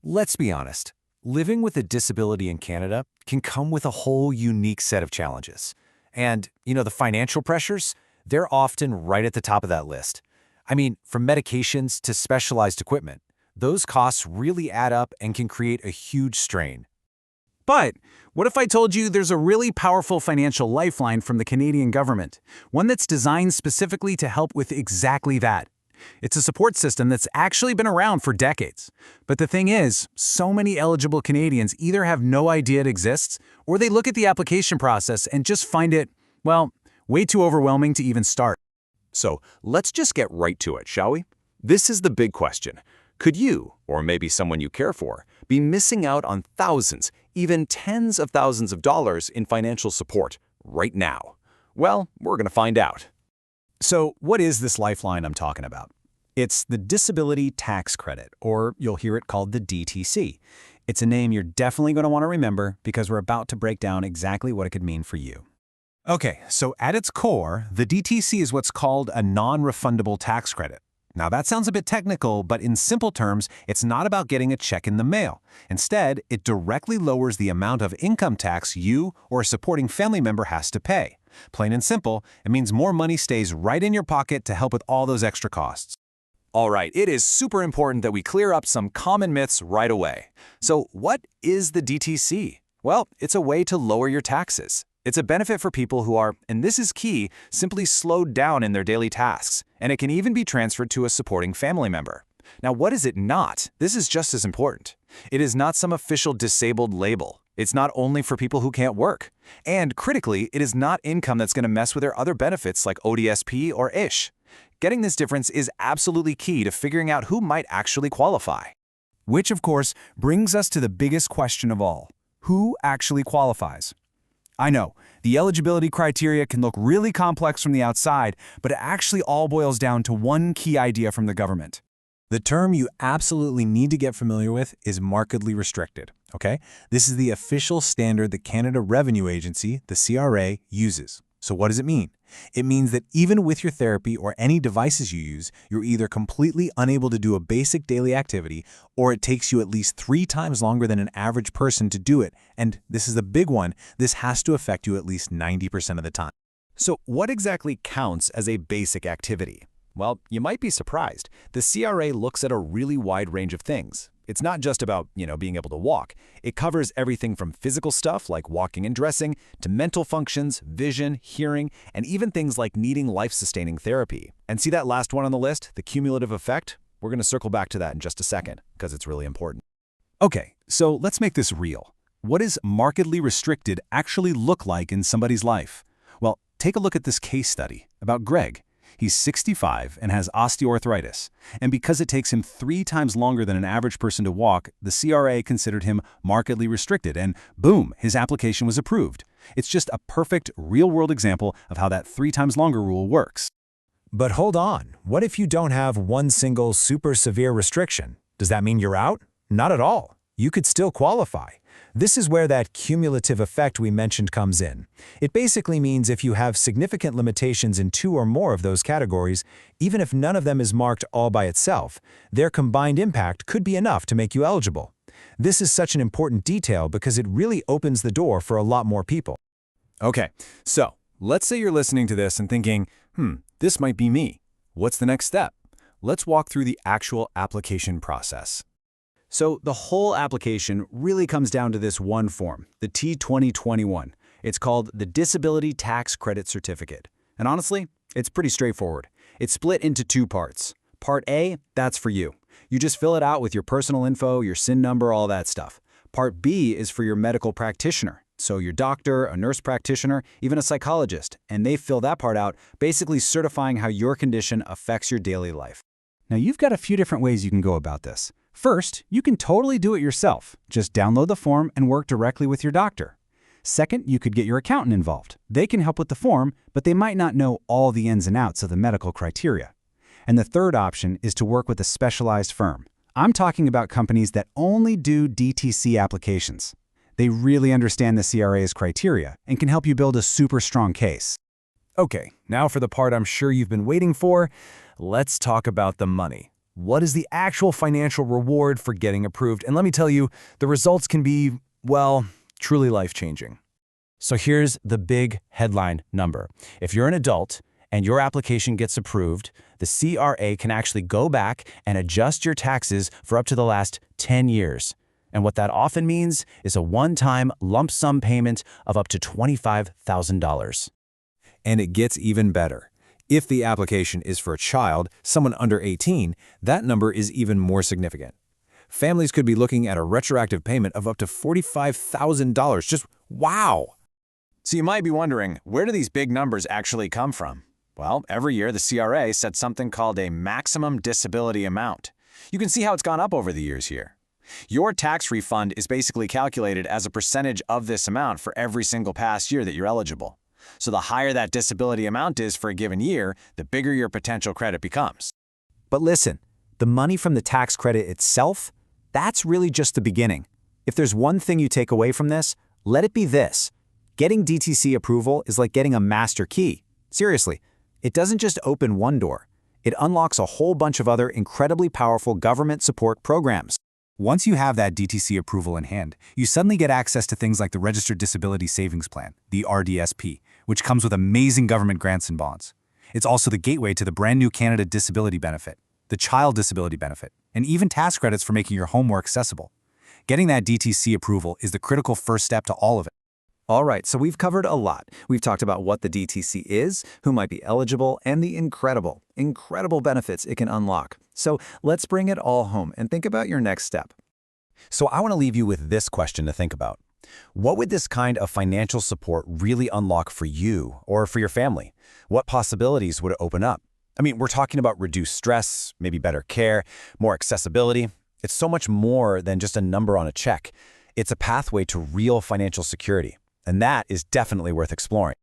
Let's be honest. Living with a disability in Canada can come with a whole unique set of challenges. And, the financial pressures, they're often right at the top of that list. I mean, from medications to specialized equipment, those costs really add up and can create a huge strain. But what if I told you there's a really powerful financial lifeline from the Canadian government, one that's designed specifically to help with exactly that? It's a support system that's actually been around for decades. But the thing is, so many eligible Canadians either have no idea it exists, or they look at the application process and just find it, well, way too overwhelming to even start. So let's just get right to it, shall we? This is the big question. Could you, or maybe someone you care for, be missing out on thousands, even tens of thousands of dollars in financial support right now? Well, we're going to find out. So what is this lifeline I'm talking about? It's the Disability Tax Credit, or you'll hear it called the DTC. It's a name you're definitely going to want to remember because we're about to break down exactly what it could mean for you. Okay, so at its core, the DTC is what's called a non-refundable tax credit. Now that sounds a bit technical, but in simple terms, it's not about getting a check in the mail. Instead, it directly lowers the amount of income tax you or a supporting family member has to pay. Plain and simple, it means more money stays right in your pocket to help with all those extra costs. All right, it is super important that we clear up some common myths right away. So what is the DTC? Well, it's a way to lower your taxes. It's a benefit for people who are, and this is key, simply slowed down in their daily tasks, and it can even be transferred to a supporting family member. Now, what is it not? This is just as important. It is not some official disabled label. It's not only for people who can't work. And critically, it is not income that's going to mess with their other benefits like RDSP or ISH. Getting this difference is absolutely key to figuring out who might actually qualify. Which, of course, brings us to the biggest question of all. Who actually qualifies? I know, the eligibility criteria can look really complex from the outside, but it actually all boils down to one key idea from the government. The term you absolutely need to get familiar with is markedly restricted, okay? This is the official standard the Canada Revenue Agency, the CRA, uses. So what does it mean? It means that even with your therapy or any devices you use, you're either completely unable to do a basic daily activity, or it takes you at least 3 times longer than an average person to do it. And this is the big one, this has to affect you at least 90% of the time. So what exactly counts as a basic activity? Well, you might be surprised. The CRA looks at a really wide range of things. It's not just about, being able to walk. It covers everything from physical stuff like walking and dressing to mental functions, vision, hearing, and even things like needing life-sustaining therapy. And see that last one on the list, the cumulative effect? We're going to circle back to that in just a second because it's really important. Okay, so let's make this real. What does markedly restricted actually look like in somebody's life? Well, take a look at this case study about Greg. He's 65 and has osteoarthritis, and because it takes him 3 times longer than an average person to walk, the CRA considered him markedly restricted, and boom, his application was approved. It's just a perfect, real-world example of how that 3 times longer rule works. But hold on, what if you don't have one single super severe restriction? Does that mean you're out? Not at all. You could still qualify. This is where that cumulative effect we mentioned comes in. It basically means if you have significant limitations in 2 or more of those categories, even if none of them is marked all by itself, their combined impact could be enough to make you eligible. This is such an important detail because it really opens the door for a lot more people. Okay, so let's say you're listening to this and thinking, this might be me. What's the next step? Let's walk through the actual application process. So the whole application really comes down to this one form, the T2021. It's called the Disability Tax Credit Certificate. And honestly, it's pretty straightforward. It's split into 2 parts. Part A, that's for you. You just fill it out with your personal info, your SIN number, all that stuff. Part B is for your medical practitioner. So your doctor, a nurse practitioner, even a psychologist, and they fill that part out, basically certifying how your condition affects your daily life. Now you've got a few different ways you can go about this. First, you can totally do it yourself. Just download the form and work directly with your doctor. Second, you could get your accountant involved. They can help with the form, but they might not know all the ins and outs of the medical criteria. And the third option is to work with a specialized firm. I'm talking about companies that only do DTC applications. They really understand the CRA's criteria and can help you build a super strong case. Okay, now for the part I'm sure you've been waiting for. Let's talk about the money. What is the actual financial reward for getting approved? And let me tell you, the results can be, well, truly life-changing. So here's the big headline number. If you're an adult and your application gets approved, the CRA can actually go back and adjust your taxes for up to the last 10 years. And what that often means is a one-time lump sum payment of up to $25,000. And it gets even better. If the application is for a child, someone under 18, that number is even more significant. Families could be looking at a retroactive payment of up to $45,000. Just wow! So you might be wondering, where do these big numbers actually come from? Well, every year the CRA sets something called a maximum disability amount. You can see how it's gone up over the years here. Your tax refund is basically calculated as a percentage of this amount for every single past year that you're eligible. So the higher that disability amount is for a given year, the bigger your potential credit becomes. But listen, the money from the tax credit itself, that's really just the beginning. If there's one thing you take away from this, let it be this. Getting DTC approval is like getting a master key. Seriously, it doesn't just open one door. It unlocks a whole bunch of other incredibly powerful government support programs. Once you have that DTC approval in hand, you suddenly get access to things like the Registered Disability Savings Plan, the RDSP, which comes with amazing government grants and bonds. It's also the gateway to the brand new Canada Disability Benefit, the Child Disability Benefit, and even tax credits for making your home more accessible. Getting that DTC approval is the critical first step to all of it. All right, so we've covered a lot. We've talked about what the DTC is, who might be eligible, and the incredible benefits it can unlock. So let's bring it all home and think about your next step. So I want to leave you with this question to think about. What would this kind of financial support really unlock for you or for your family? What possibilities would it open up? I mean, we're talking about reduced stress, maybe better care, more accessibility. It's so much more than just a number on a check. It's a pathway to real financial security, and that is definitely worth exploring.